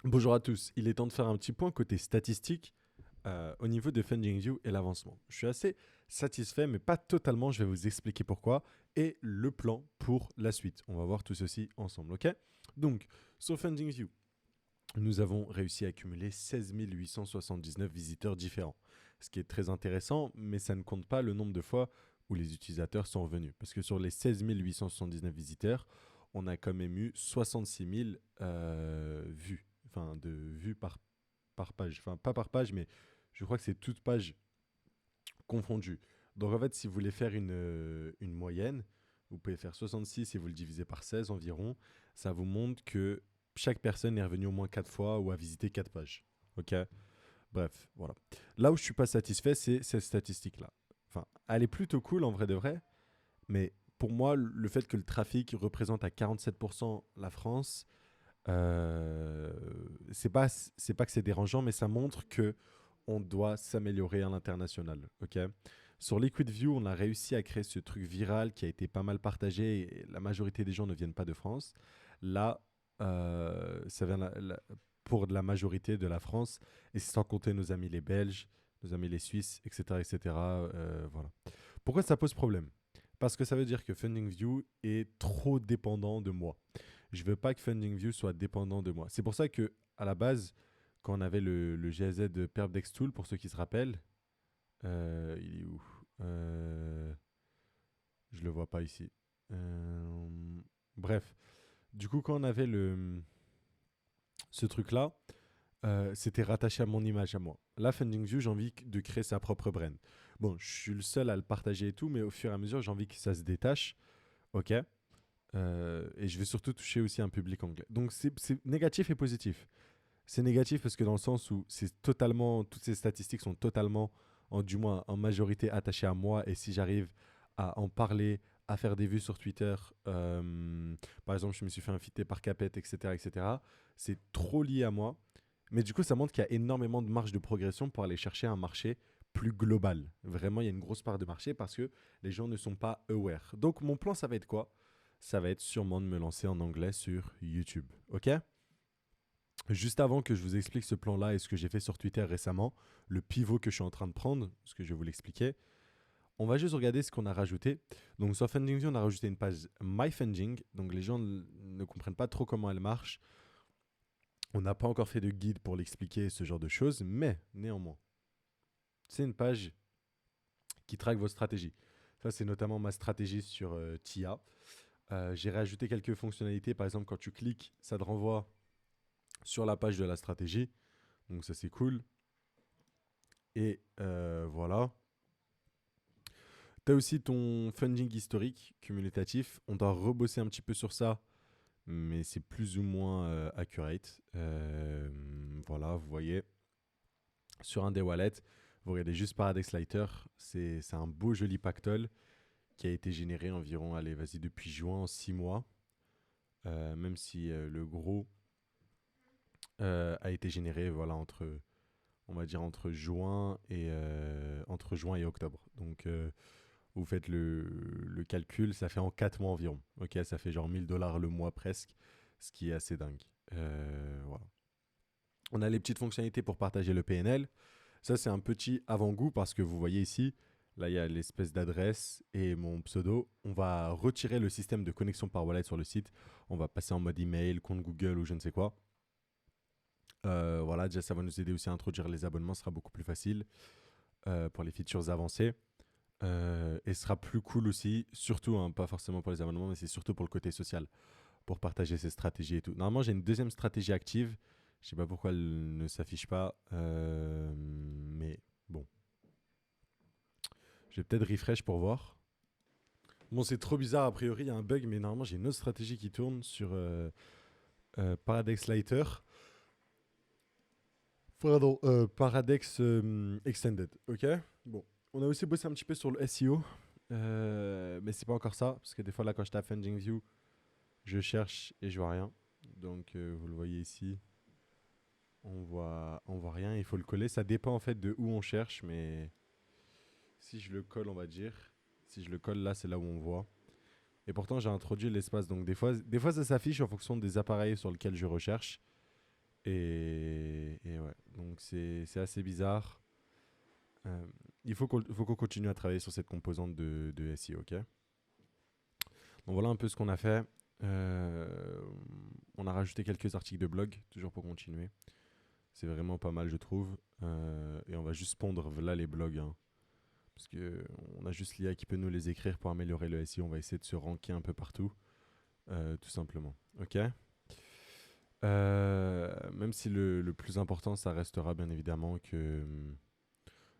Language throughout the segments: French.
Bonjour à tous, il est temps de faire un petit point côté statistique au niveau de FundingView et l'avancement. Je suis assez satisfait, mais pas totalement, je vais vous expliquer pourquoi, et le plan pour la suite. On va voir tout ceci ensemble, ok? Donc, sur FundingView, nous avons réussi à accumuler 16 879 visiteurs différents, ce qui est très intéressant, mais ça ne compte pas le nombre de fois où les utilisateurs sont revenus. Parce que sur les 16 879 visiteurs, on a quand même eu 66 000 vues, enfin de vues par page. Enfin, pas par page, mais je crois que c'est toute page confondue. Donc en fait, si vous voulez faire une moyenne, vous pouvez faire 66 et vous le divisez par 16 environ. Ça vous montre que chaque personne est revenue au moins 4 fois ou a visité 4 pages. Ok. Bref, voilà. Là où je suis pas satisfait, c'est cette statistique-là. Enfin, elle est plutôt cool en vrai de vrai, mais pour moi, le fait que le trafic représente à 47% la France, euh, c'est pas que c'est dérangeant, mais ça montre que on doit s'améliorer à l'international. Ok. Sur Liquid View, on a réussi à créer ce truc viral qui a été pas mal partagé et la majorité des gens ne viennent pas de France. Là, ça vient pour la majorité de la France et c'est sans compter nos amis les Belges, nos amis les Suisses, etc. etc. Voilà. Pourquoi ça pose problème? Parce que ça veut dire que FundingView est trop dépendant de moi. Je veux pas que FundingView soit dépendant de moi. C'est pour ça que à la base, quand on avait le GZ de Perpdex Tool, pour ceux qui se rappellent, il est où? Je le vois pas ici. Bref, du coup, quand on avait ce truc-là, c'était rattaché à mon image à moi. Là, FundingView, j'ai envie de créer sa propre brand. Bon, je suis le seul à le partager et tout, mais au fur et à mesure, j'ai envie que ça se détache. Ok. Et je vais surtout toucher aussi un public anglais. Donc, c'est négatif et positif. C'est négatif parce que dans le sens où toutes ces statistiques sont totalement, du moins en majorité, attachées à moi. Et si j'arrive à en parler, à faire des vues sur Twitter, par exemple, je me suis fait inviter par Capet, etc., etc., c'est trop lié à moi. Mais du coup, ça montre qu'il y a énormément de marge de progression pour aller chercher un marché plus global. Vraiment, il y a une grosse part de marché parce que les gens ne sont pas aware. Donc, mon plan, ça va être quoi? Ça va être sûrement de me lancer en anglais sur YouTube. Ok? Juste avant que je vous explique ce plan-là et ce que j'ai fait sur Twitter récemment, le pivot que je suis en train de prendre, ce que je vais vous l'expliquer, on va juste regarder ce qu'on a rajouté. Donc sur FundingView, on a rajouté une page MyFunding. Donc les gens ne comprennent pas trop comment elle marche. On n'a pas encore fait de guide pour l'expliquer, ce genre de choses, mais néanmoins, c'est une page qui traque vos stratégies. Ça, c'est notamment ma stratégie sur TIA. J'ai rajouté quelques fonctionnalités. Par exemple, quand tu cliques, ça te renvoie sur la page de la stratégie. Donc ça, c'est cool. Et voilà. Tu as aussi ton funding historique cumulatif. On doit rebosser un petit peu sur ça, mais c'est plus ou moins accurate. Voilà, vous voyez, sur un des wallets, vous regardez juste Paradex Lighter. C'est un beau joli pactole qui a été généré environ, allez, vas-y, depuis juin, en 6 mois. Même si le gros a été généré, voilà, on va dire entre juin et octobre. Donc, vous faites le calcul, ça fait en 4 mois environ. Ok, ça fait genre 1000 $ le mois presque, ce qui est assez dingue. Voilà. On a les petites fonctionnalités pour partager le PNL. Ça, c'est un petit avant-goût parce que vous voyez ici, là, il y a l'espèce d'adresse et mon pseudo. On va retirer le système de connexion par wallet sur le site. On va passer en mode email, compte Google ou je ne sais quoi. Voilà, déjà, ça va nous aider aussi à introduire les abonnements. Ce sera beaucoup plus facile pour les features avancées. Et ce sera plus cool aussi, surtout, hein, pas forcément pour les abonnements, mais c'est surtout pour le côté social, pour partager ses stratégies et tout. Normalement, j'ai une deuxième stratégie active. Je sais pas pourquoi elle ne s'affiche pas, mais bon. Je vais peut-être refresh pour voir. Bon, c'est trop bizarre, a priori, il y a un bug, mais normalement, j'ai une autre stratégie qui tourne sur Paradex Lighter. Pardon, Paradex Extended, ok. Bon, on a aussi bossé un petit peu sur le SEO, mais c'est pas encore ça, parce que des fois, là, quand je tape Funding View, je cherche et je vois rien. Donc, vous le voyez ici, on voit rien. Il faut le coller. Ça dépend en fait de où on cherche, mais si je le colle, on va dire, si je le colle là, c'est là où on voit. Et pourtant, j'ai introduit l'espace. Donc, des fois ça s'affiche en fonction des appareils sur lesquels je recherche. Et ouais, donc c'est assez bizarre. Euh, il faut qu'on continue à travailler sur cette composante de SEO, ok? Donc voilà un peu ce qu'on a fait. Euh, on a rajouté quelques articles de blog, toujours pour continuer. C'est vraiment pas mal, je trouve. Et on va juste pondre là les blogs, hein, parce que on a juste l'IA qui peut nous les écrire pour améliorer le SEO. On va essayer de se ranker un peu partout, tout simplement. Ok. Même si le plus important, ça restera bien évidemment que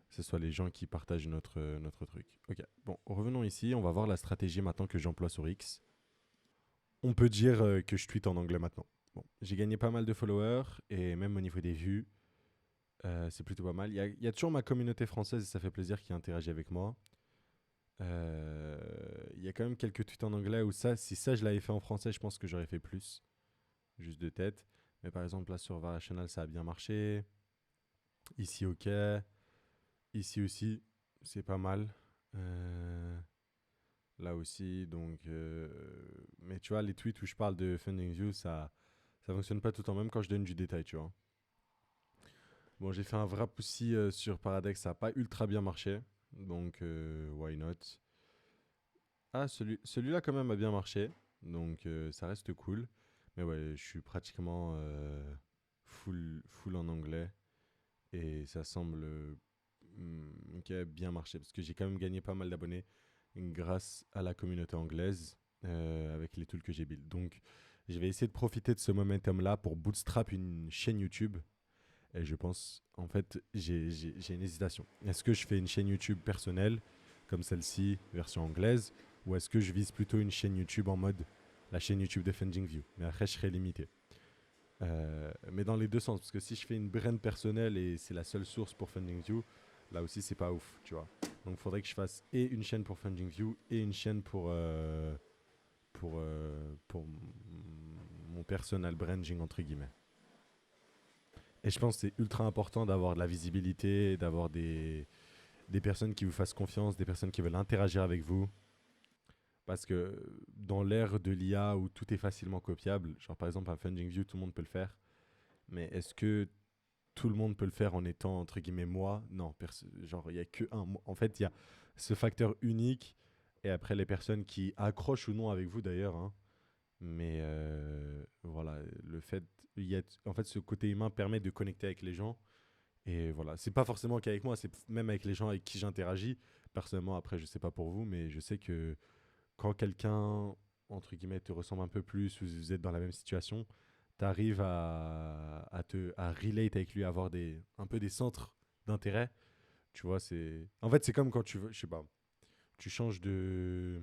ce soit les gens qui partagent notre truc. Ok. Bon, revenons ici. On va voir la stratégie maintenant que j'emploie sur X. On peut dire que je tweete en anglais maintenant. Bon, j'ai gagné pas mal de followers et même au niveau des vues, c'est plutôt pas mal. Il y a toujours ma communauté française et ça fait plaisir qui interagit avec moi. Il y a quand même quelques tweets en anglais où ça, si ça je l'avais fait en français, je pense que j'aurais fait plus, juste de tête. Mais par exemple là sur Variational, ça a bien marché. Ici ok, ici aussi, c'est pas mal. Euh, Là aussi, donc. Mais tu vois, les tweets où je parle de Funding View, ça fonctionne pas tout le temps, même quand je donne du détail, tu vois. Bon, j'ai fait un wrap aussi sur Paradex, ça a pas ultra bien marché, donc why not. Ah, celui-là quand même a bien marché, donc ça reste cool. Mais ouais, je suis pratiquement full en anglais et ça semble ok, bien marcher parce que j'ai quand même gagné pas mal d'abonnés grâce à la communauté anglaise avec les tools que j'ai build. Donc, je vais essayer de profiter de ce momentum-là pour bootstrap une chaîne YouTube. Et je pense, en fait, j'ai une hésitation. Est-ce que je fais une chaîne YouTube personnelle, comme celle-ci, version anglaise, ou est-ce que je vise plutôt une chaîne YouTube en mode la chaîne YouTube de Funding View? Mais après, je serai limité. Mais dans les deux sens, parce que si je fais une brand personnelle et c'est la seule source pour Funding View, là aussi, c'est pas ouf, tu vois. Donc, il faudrait que je fasse et une chaîne pour Funding View et une chaîne pour mon personal branding, entre guillemets. Et je pense que c'est ultra important d'avoir de la visibilité, d'avoir des personnes qui vous fassent confiance, des personnes qui veulent interagir avec vous. Parce que dans l'ère de l'IA où tout est facilement copiable, genre par exemple un Funding View, tout le monde peut le faire. Mais est-ce que tout le monde peut le faire en étant entre guillemets moi? Non, genre il y a que un. En fait, il y a ce facteur unique et après les personnes qui accrochent ou non avec vous d'ailleurs, hein. Mais voilà, le fait, en fait, ce côté humain permet de connecter avec les gens. Et voilà, c'est pas forcément qu'avec moi, c'est même avec les gens avec qui j'interagis. Personnellement, après, je sais pas pour vous, mais je sais que quand quelqu'un, entre guillemets, te ressemble un peu plus, ou vous êtes dans la même situation, tu arrives à relate avec lui, à avoir un peu des centres d'intérêt. Tu vois, en fait, c'est comme quand tu veux, je sais pas, tu changes de.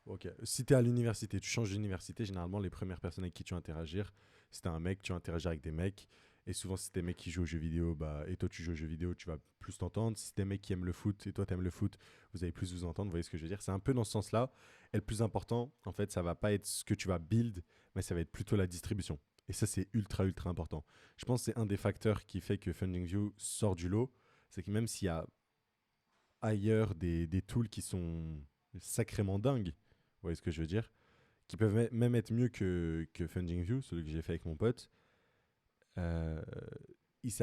Ok, si tu es à l'université, tu changes d'université, généralement, les premières personnes avec qui tu vas interagir, si t'es un mec, tu vas interagir avec des mecs. Et souvent, si t'es des mecs qui jouent aux jeux vidéo, bah, et toi tu joues aux jeux vidéo, tu vas plus t'entendre. Si t'es des mecs qui aiment le foot et toi t'aimes le foot, vous allez plus vous entendre. Vous voyez ce que je veux dire? C'est un peu dans ce sens-là. Et le plus important, en fait, ça va pas être ce que tu vas build, mais ça va être plutôt la distribution. Et ça, c'est ultra important. Je pense que c'est un des facteurs qui fait que FundingView sort du lot. C'est que même s'il y a ailleurs des tools qui sont sacrément dingues, vous voyez ce que je veux dire? Qui peuvent même être mieux que FundingView, celui que j'ai fait avec mon pote. Euh, ils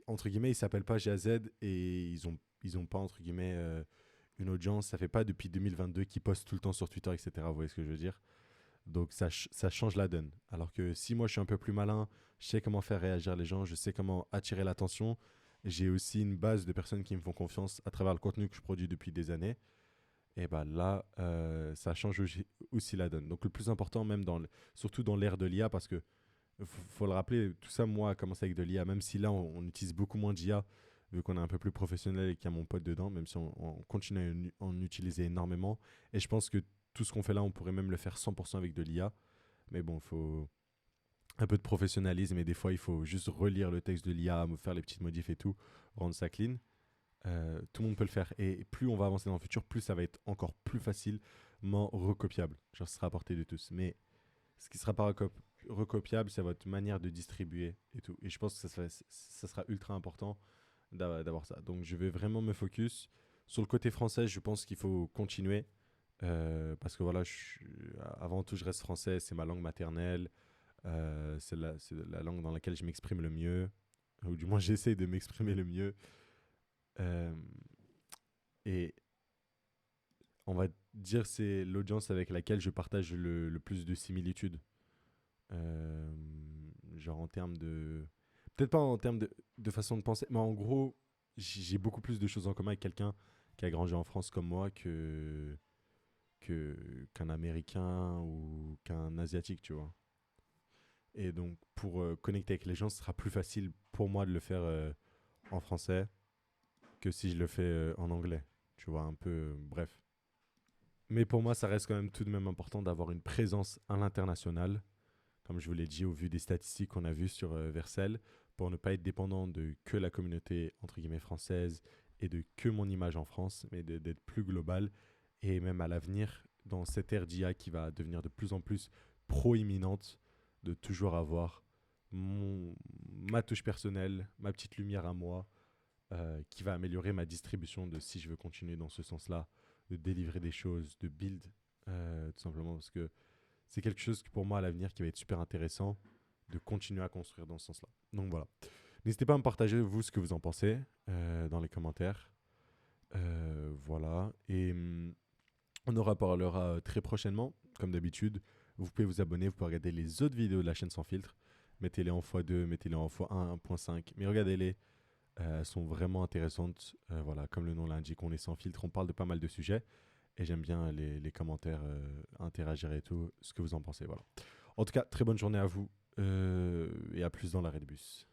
entre guillemets, ils s'appellent pas GAZ et ils ont pas, entre guillemets, une audience. Ça fait pas depuis 2022 qu'ils postent tout le temps sur Twitter, etc. Vous voyez ce que je veux dire? Donc ça change la donne. Alors que si moi je suis un peu plus malin, je sais comment faire réagir les gens, je sais comment attirer l'attention. J'ai aussi une base de personnes qui me font confiance à travers le contenu que je produis depuis des années. Et bah là, ça change aussi la donne. Donc le plus important, même surtout dans l'ère de l'IA, parce que faut le rappeler, tout ça, moi, a commencé avec de l'IA, même si là, on utilise beaucoup moins d'IA, vu qu'on est un peu plus professionnel et qu'il y a mon pote dedans, même si on continue à en utiliser énormément. Et je pense que tout ce qu'on fait là, on pourrait même le faire 100% avec de l'IA. Mais bon, il faut un peu de professionnalisme et des fois, il faut juste relire le texte de l'IA, faire les petites modifs et tout, rendre ça clean. Tout le monde peut le faire. Et plus on va avancer dans le futur, plus ça va être encore plus facilement recopiable. Genre, ce sera à portée de tous. Mais ce qui sera pas recopiable, c'est votre manière de distribuer et tout. Et je pense que ça sera ultra important d'avoir ça. Donc, je vais vraiment me focus. Sur le côté français, je pense qu'il faut continuer. Parce que voilà, avant tout, je reste français, c'est ma langue maternelle. C'est la langue dans laquelle je m'exprime le mieux, ou du moins j'essaie de m'exprimer le mieux. Euh, et on va dire c'est l'audience avec laquelle je partage le plus de similitudes. Euh, genre en termes de... Peut-être pas en termes de façon de penser, mais en gros, j'ai beaucoup plus de choses en commun avec quelqu'un qui a grandi en France comme moi qu'un Américain ou qu'un Asiatique, tu vois. Et donc, pour connecter avec les gens, ce sera plus facile pour moi de le faire en français que si je le fais en anglais. Tu vois, un peu... bref. Mais pour moi, ça reste quand même tout de même important d'avoir une présence à l'international, comme je vous l'ai dit, au vu des statistiques qu'on a vues sur Vercel, pour ne pas être dépendant de que la communauté, entre guillemets, française et de que mon image en France, mais d'être plus global. Et même à l'avenir, dans cette ère d'IA qui va devenir de plus en plus proéminente, de toujours avoir ma touche personnelle, ma petite lumière à moi, qui va améliorer ma distribution de si je veux continuer dans ce sens-là, de délivrer des choses, de build, tout simplement parce que c'est quelque chose qui, pour moi, à l'avenir, qui va être super intéressant de continuer à construire dans ce sens-là. Donc voilà. N'hésitez pas à me partager, vous, ce que vous en pensez dans les commentaires. Voilà. Et on en reparlera très prochainement, comme d'habitude. Vous pouvez vous abonner, vous pouvez regarder les autres vidéos de la chaîne sans filtre. Mettez-les en x2, mettez-les en x1, 1.5. Mais regardez-les, elles sont vraiment intéressantes. Voilà, comme le nom l'indique, on est sans filtre, on parle de pas mal de sujets. Et j'aime bien les commentaires, interagir et tout, ce que vous en pensez. Voilà. En tout cas, très bonne journée à vous et à plus dans l'arrêt de bus.